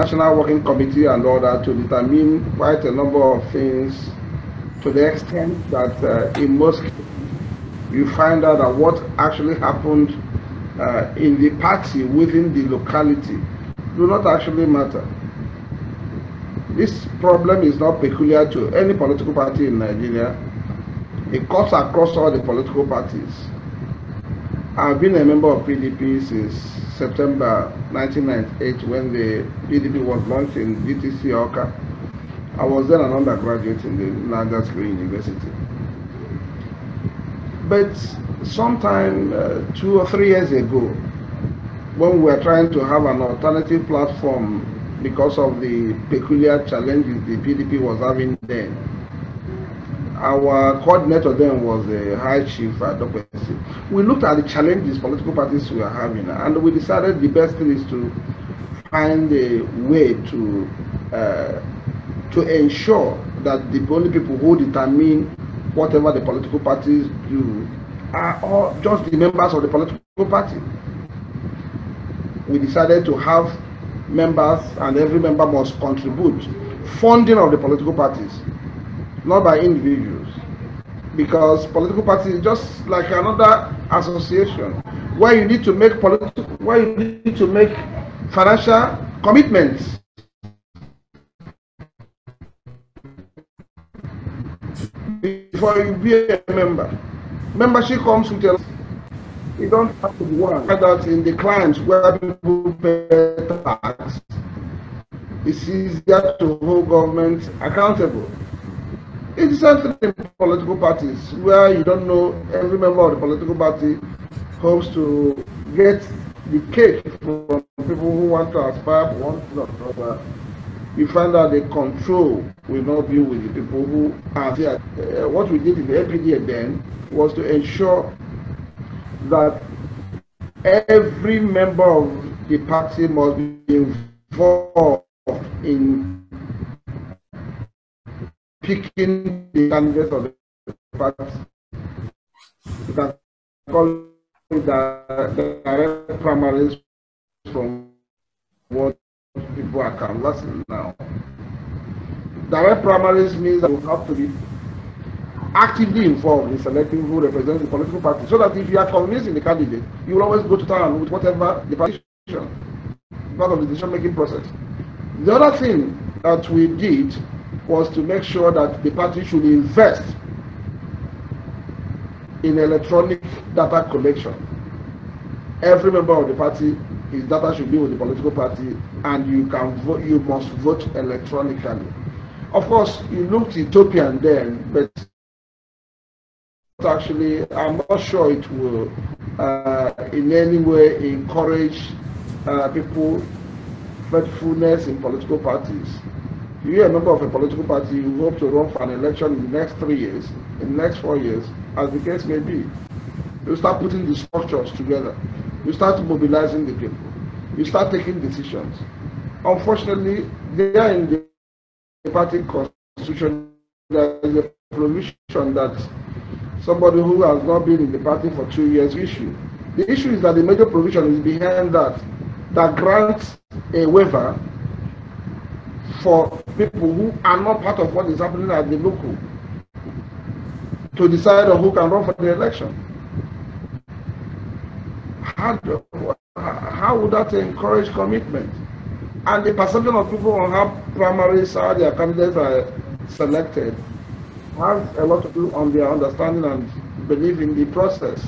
National Working Committee and all that to determine quite a number of things, to the extent that in most cases you find out that what actually happened in the party within the locality do not actually matter. This problem is not peculiar to any political party in Nigeria. It cuts across all the political parties. I've been a member of PDP since September 1998 when the PDP was launched in GTC Oka. I was then an undergraduate in the Nigeria University. But sometime 2 or 3 years ago, when we were trying to have an alternative platform because of the peculiar challenges the PDP was having then, our coordinator then was the High Chief Dr. We looked at the challenges political parties were having, and we decided the best thing is to find a way to ensure that the only people who determine whatever the political parties do are all just the members of the political party. We decided to have members, and every member must contribute funding of the political parties, not by individuals, because political parties is just like another association where you need to make financial commitments. Before you be a member, membership comes with a. You don't have to be one. That in the clients where people pay tax, it's easier to hold government accountable. It's something in political parties where you don't know every member of the political party hopes to get the cake from people who want to aspire for one thing or another. You find out the control will not be with the people who are there. What we did in the APDA then was to ensure that every member of the party must be involved in picking the candidates of the party. You can call it the direct primaries from what people are canvassing now. Direct primaries means that you have to be actively involved in selecting who represents the political party, so that if you are convincing the candidate, you will always go to town with whatever the party part of the decision-making process. The other thing that we did was to make sure that the party should invest in electronic data collection. Every member of the party, his data should be with the political party, and you can vote. You must vote electronically. Of course, you looked utopian then, but actually, I'm not sure it will in any way encourage people faithfulness in political parties. If you're a member of a political party, you hope to run for an election in the next 3 years, in the next 4 years, as the case may be. You start putting the structures together. You start mobilizing the people. You start taking decisions. Unfortunately, there in the party constitution, there is a provision that somebody who has not been in the party for 2 years issue. The issue is that the major provision is behind that grants a waiver for people who are not part of what is happening at the local to decide on who can run for the election. How would that encourage commitment? And the perception of people on how primaries, how their candidates are selected, has a lot to do on their understanding and belief in the process.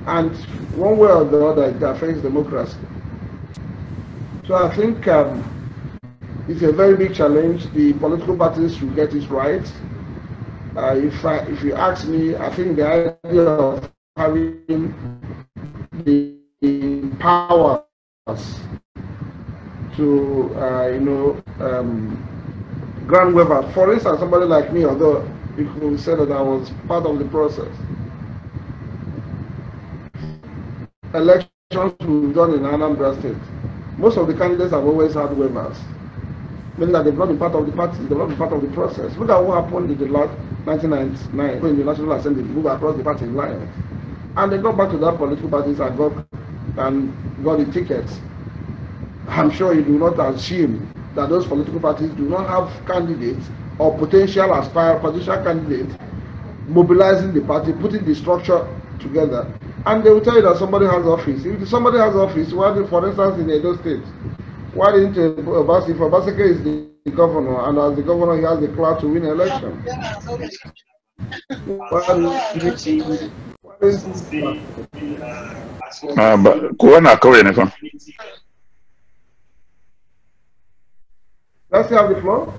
And one way or the other, it affects democracy. So I think it's a very big challenge. The political parties should get it right. If you ask me, I think the idea of having the powers to grant waivers. For instance, somebody like me, although you could say that I was part of the process. Elections we've done in Anambra State, most of the candidates have always had waivers, meaning that they've not been part of the party, they've not been part of the process. Look at what happened in the last 1999 when the National Assembly moved across the party line. And they got back to that political parties and got the tickets. I'm sure you do not assume that those political parties do not have candidates or potential candidates mobilizing the party, putting the structure together, and they will tell you that somebody has office. If somebody has office, why, for instance, in Edo State, why didn't if Obaseke is the governor, and as the governor he has the clout to win an election? Let's have the floor.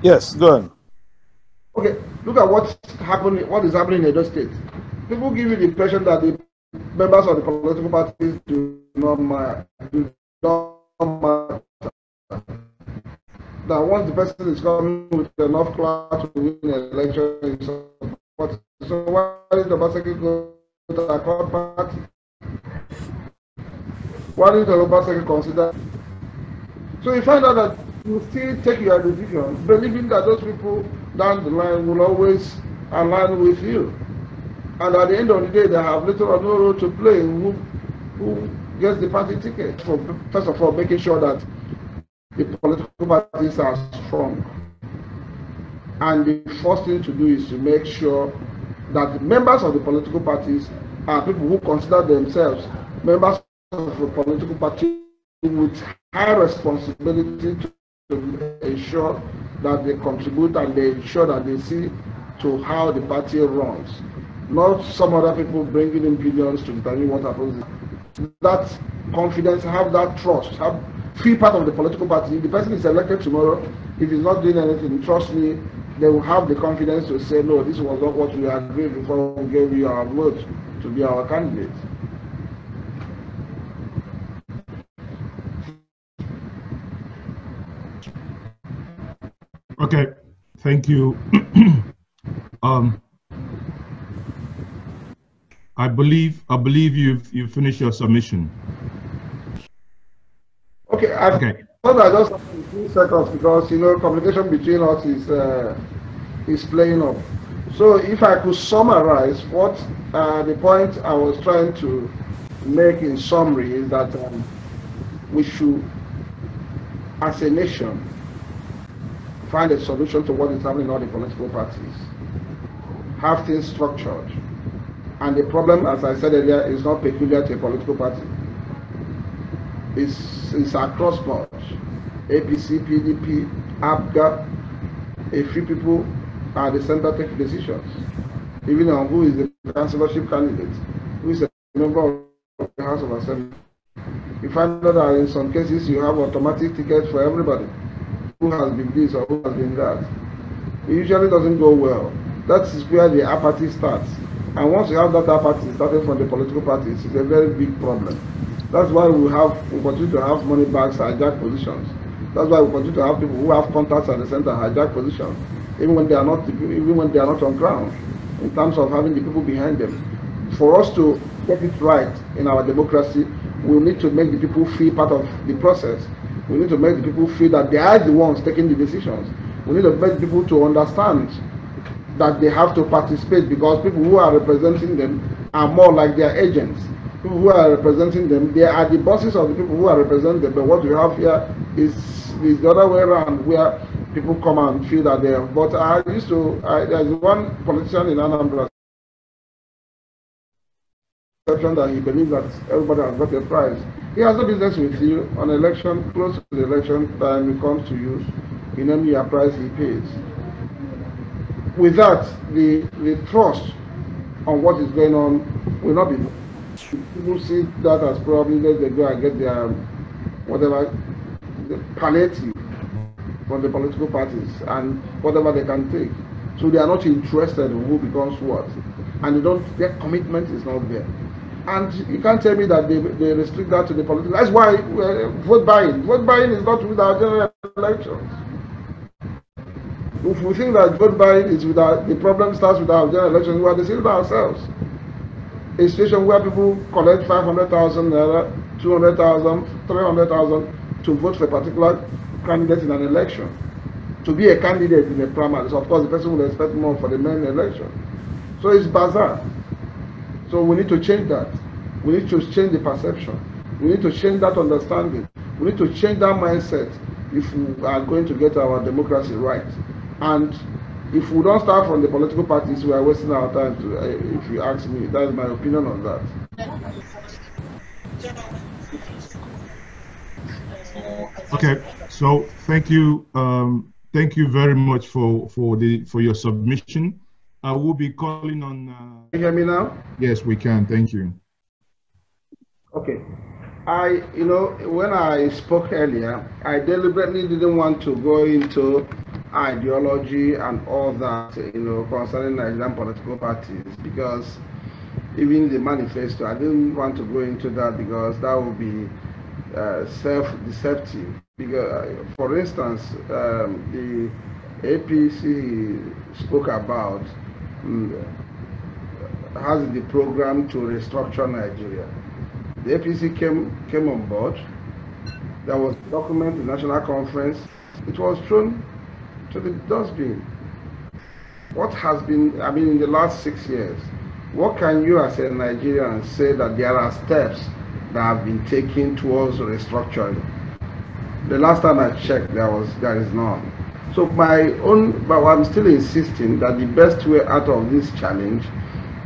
Yes, go on. Okay, look at what is happening in Edo State. People give you the impression that the members of the political parties do not matter. That once the person is coming with enough clout to win an election, so why did the Obaseki go to the Accord party? Why did the Obaseki consider? So you find out that you still take your decision, believing that those people down the line will always align with you. And at the end of the day, they have little or no role to play who gets the party ticket. For, first of all, making sure that the political parties are strong. And the first thing to do is to make sure that the members of the political parties are people who consider themselves members of a political party with high responsibility to ensure that they contribute and they ensure that they see to how the party runs. Not some other people bringing in billions to determine what happens. That confidence, have that trust, feel part of the political party. If the person is elected tomorrow, if he's not doing anything, trust me, they will have the confidence to say, no, this was not what we agreed before we gave you our vote to be our candidate. Okay, thank you. I believe you've finished your submission. Okay, I thought I just have a few seconds because communication between us is playing up. So if I could summarize what the point I was trying to make in summary is that we should, as a nation, find a solution to what is happening in all the political parties. Have things structured. And the problem, as I said earlier, is not peculiar to a political party. It's across board. APC, PDP, APGA, a few people at the center take decisions. Even on who is the councillorship candidate, who is a member of the House of Assembly. You find out that in some cases you have automatic tickets for everybody. Who has been this or who has been that. It usually doesn't go well. That is where the apathy starts. And once you have that apathy starting from the political parties, it's a very big problem. That's why we continue to have money bags hijack positions. That's why we continue to have people who have contacts at the center hijack positions, even when they are not on ground, in terms of having the people behind them. For us to get it right in our democracy, we need to make the people feel part of the process. We need to make the people feel that they are the ones taking the decisions. We need to make people to understand that they have to participate, because people who are representing them are more like their agents. People who are representing them, they are the bosses of the people who are representing them. But what we have here is the other way around, where people come and feel that they are. But there's one politician in Anambra that he believes that everybody has got a prize. He has no business with you. On election, close to the election time, he comes to you, he names you a price, he pays. With that, the trust on what is going on will not be. People see that as probably let them go and get their whatever the palliative from the political parties and whatever they can take. So they are not interested in who becomes what, and their commitment is not there. And you can't tell me that they restrict that to the political. That's why vote buying. Vote buying is not with our general elections. If we think that vote buying is the problem starts with our general elections, we are deceiving ourselves. A situation where people collect 500,000 naira, 200,000, 300,000 to vote for a particular candidate in an election. To be a candidate in a primary, so of course the person will expect more for the main election. So it's bizarre. So we need to change that. We need to change the perception. We need to change that understanding. We need to change that mindset if we are going to get our democracy right. And if we don't start from the political parties, we are wasting our time, if you ask me. That is my opinion on that. Okay, so thank you very much for your submission. I will be calling on. Can you hear me now? Yes, we can. Thank you. Okay. When I spoke earlier, I deliberately didn't want to go into ideology and all that, concerning Nigerian political parties, because even the manifesto, I didn't want to go into that because that would be self-deceptive. Because, for instance, the APC spoke about has the program to restructure Nigeria. The APC came on board. There was a document in National Conference. It was thrown to the dustbin. What has been, in the last 6 years, what can you as a Nigerian say that there are steps that have been taken towards restructuring? The last time I checked, there is none. So but I'm still insisting that the best way out of this challenge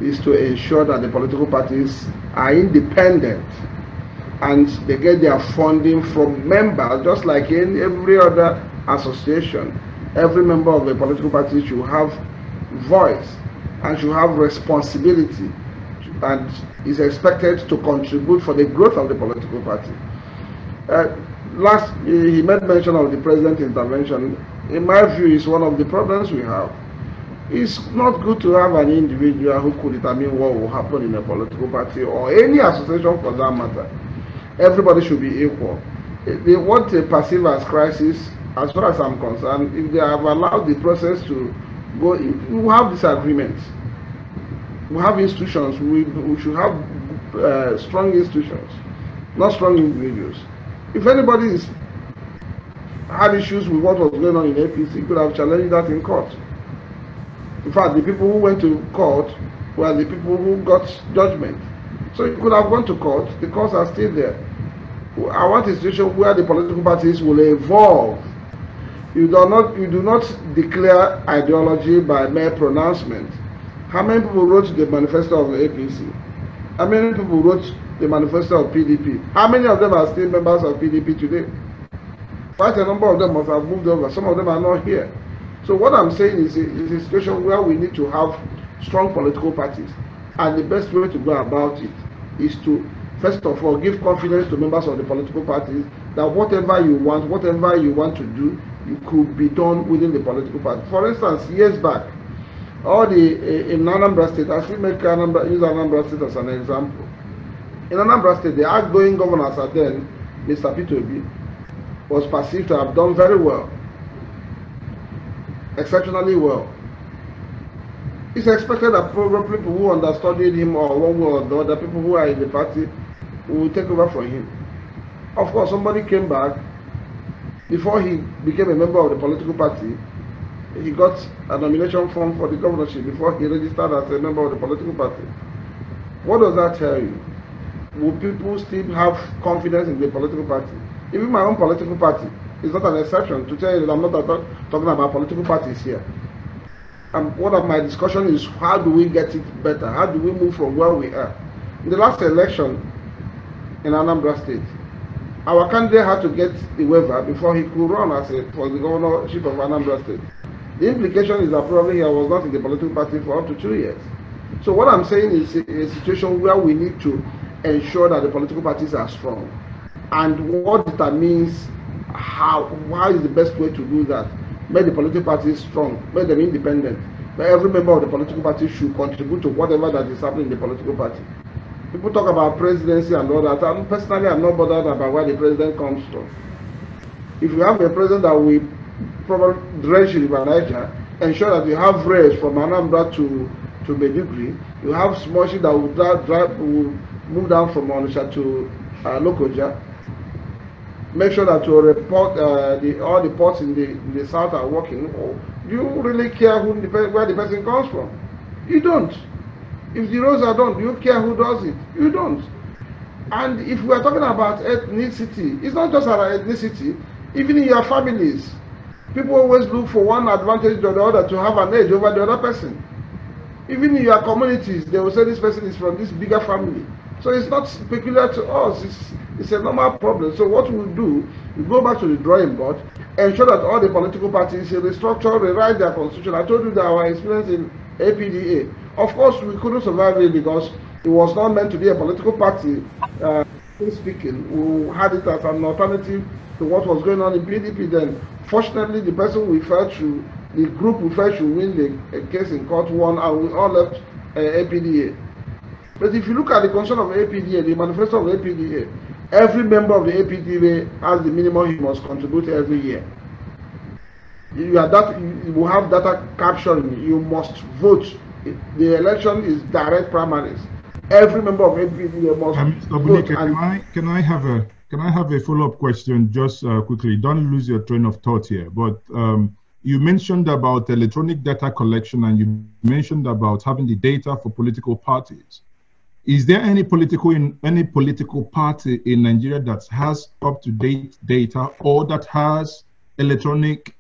is to ensure that the political parties are independent and they get their funding from members, just like in every other association. Every member of the political party should have voice and should have responsibility and is expected to contribute for the growth of the political party. He made mention of the president's intervention. In my view, is one of the problems we have. It's not good to have an individual who could determine what will happen in a political party or any association for that matter. Everybody should be equal. What they perceive as crisis, as far as I'm concerned, if they have allowed the process to go, we have disagreements. We have institutions. We should have strong institutions, not strong individuals. If anybody had issues with what was going on in APC, could have challenged that in court. In fact, the people who went to court were the people who got judgment. So you could have gone to court. The courts are still there. I want a situation where the political parties will evolve. You do not declare ideology by mere pronouncement. How many people wrote the manifesto of the APC? How many people wrote the manifesto of PDP? How many of them are still members of PDP today? Quite a number of them must have moved over. Some of them are not here. So what I'm saying is a situation where we need to have strong political parties. And the best way to go about it is to, first of all, give confidence to members of the political parties that whatever you want to do, it could be done within the political party. For instance, years back, in Anambra State, I still use Anambra State as an example. In Anambra State, the outgoing governor at then, Mr. Peter Obi, was perceived to have done very well, exceptionally well. It's expected that probably people who understudied him or one way or the other, people who are in the party, will take over for him. Of course, somebody came back. Before he became a member of the political party, he got a nomination form for the governorship before he registered as a member of the political party. What does that tell you? Will people still have confidence in the political party? Even my own political party is not an exception to tell you that I'm not talking about political parties here. And one of my discussion is how do we get it better? How do we move from where we are? In the last election in Anambra State, our candidate had to get the waiver before he could run for the governorship of Anambra State. The implication is that probably he was not in the political party for up to 2 years. So what I'm saying is a situation where we need to ensure that the political parties are strong. And what determines how is the best way to do that? Make the political parties strong, make them independent. But every member of the political party should contribute to whatever that is happening in the political party. People talk about presidency and all that. Personally, I'm not bothered about where the president comes from. If you have a president that will probably dredge River Niger, ensure that you have rails from Anambra to Maiduguri, you have small ships that will move down from Onitsha to Lokoja. Make sure that you report all the ports in the south are working. Do you really care where the person comes from? You don't. If the roads are done, do you care who does it? You don't. And if we are talking about ethnicity, it's not just our ethnicity, even in your families. People always look for one advantage or the other to have an edge over the other person. Even in your communities, they will say this person is from this bigger family. So it's not peculiar to us, it's a normal problem. So what we'll do, we go back to the drawing board, ensure that all the political parties restructure, rewrite their constitution. I told you that our experience in APDA, of course we couldn't survive it because it was not meant to be a political party, speaking. We had it as an alternative to what was going on in PDP then. Fortunately, the person we felt should, the group we felt should win the case in court won, and we all left APDA. But if you look at the constitution of APDA, the manifesto of APDA, every member of the APDA has the minimum he must contribute every year. You will have data capturing, you must vote. The election is direct primaries. Every member of APDA must vote. Can I have a follow-up question just quickly? Don't lose your train of thought here. But you mentioned about electronic data collection, and you mentioned about having the data for political parties. Is there any political party in Nigeria that has up-to-date data or that has electronic,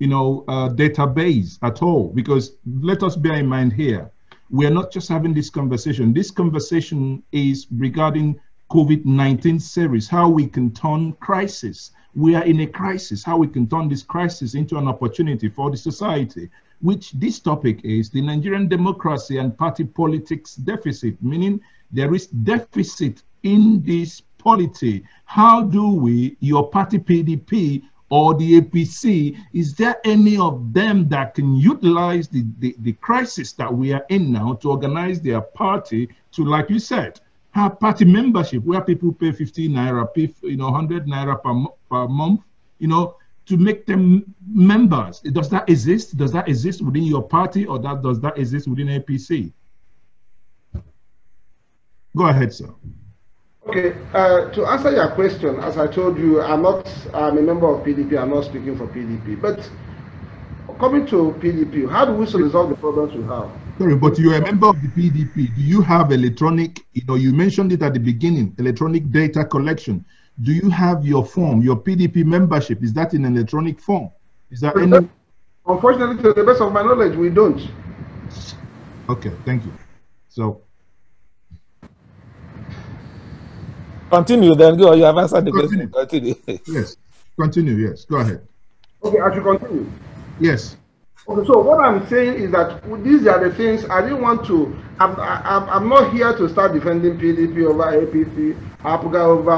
database at all? Because let us bear in mind here, we are not just having this conversation. This conversation is regarding COVID-19 series, how we can turn crisis. We are in a crisis, how we can turn this crisis into an opportunity for the society, which this topic is the Nigerian democracy and party politics deficit, meaning there is deficit in this polity. How do we, your party PDP or the APC, is there any of them that can utilize the crisis that we are in now to organize their party to, like you said, have party membership where people pay 50 naira, 100 naira per month, to make them members? Does that exist? Does that exist within your party, or does that exist within APC? Go ahead, sir. Okay, to answer your question, as I told you, I'm a member of PDP, I'm not speaking for PDP. But coming to PDP, how do we resolve the problems we have? Sorry, but you're a member of the PDP. Do you have electronic, you mentioned it at the beginning, electronic data collection. Do you have your form, your PDP membership? Is that in electronic form? Is that any? Unfortunately, to the best of my knowledge, we don't. Okay, thank you. So. Continue then, go. You have answered the question. Continue. Yes, continue, yes. Go ahead. Okay, I should continue. Yes. Okay, so what I'm saying is that these are the things I didn't want to. I'm not here to start defending PDP over APC, APGA over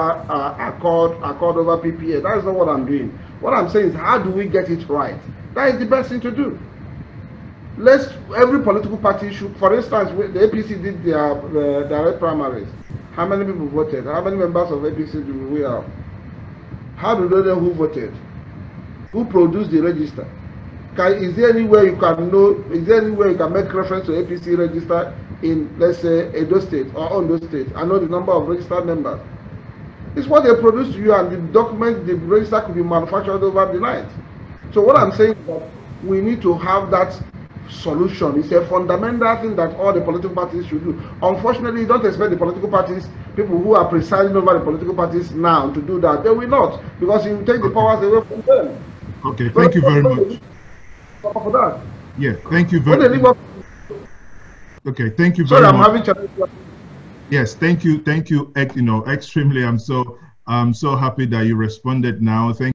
Accord over PPA. That's not what I'm doing. What I'm saying is, how do we get it right? That is the best thing to do. Every political party should, for instance, the APC did their direct primaries. How many people voted? How many members of APC do we have? How do they know who voted? Who produced the register? Is there any way you can know? Is there any way you can make reference to APC register in, let's say, Edo State or Ondo State? I know the number of registered members. It's what they produce to you, and the document, the register could be manufactured over the night. So what I'm saying is that we need to have that solution. It's a fundamental thing that all the political parties should do. Unfortunately, you don't expect the political parties, people who are presiding over the political parties now, to do that. They will not, because you take the powers away from them. Okay, thank you very much. For that. Yeah, thank you very much. Okay, thank you very much. I'm having challenges. Yes, thank you, extremely. I'm so happy that you responded now. Thank